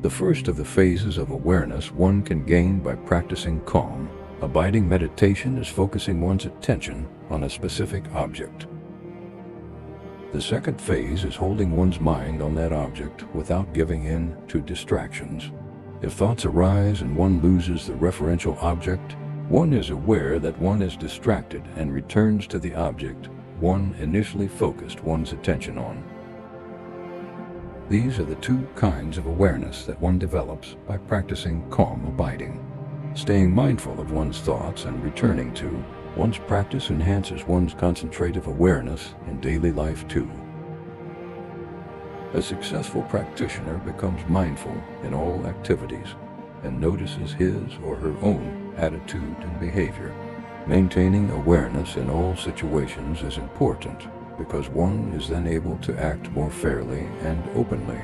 The first of the phases of awareness one can gain by practicing calm, abiding meditation is focusing one's attention on a specific object. The second phase is holding one's mind on that object without giving in to distractions. If thoughts arise and one loses the referential object, one is aware that one is distracted and returns to the object one initially focused one's attention on. These are the two kinds of awareness that one develops by practicing calm abiding. Staying mindful of one's thoughts and returning to one's practice enhances one's concentrative awareness in daily life too. A successful practitioner becomes mindful in all activities and notices his or her own attitude and behavior. Maintaining awareness in all situations is important because one is then able to act more fairly and openly.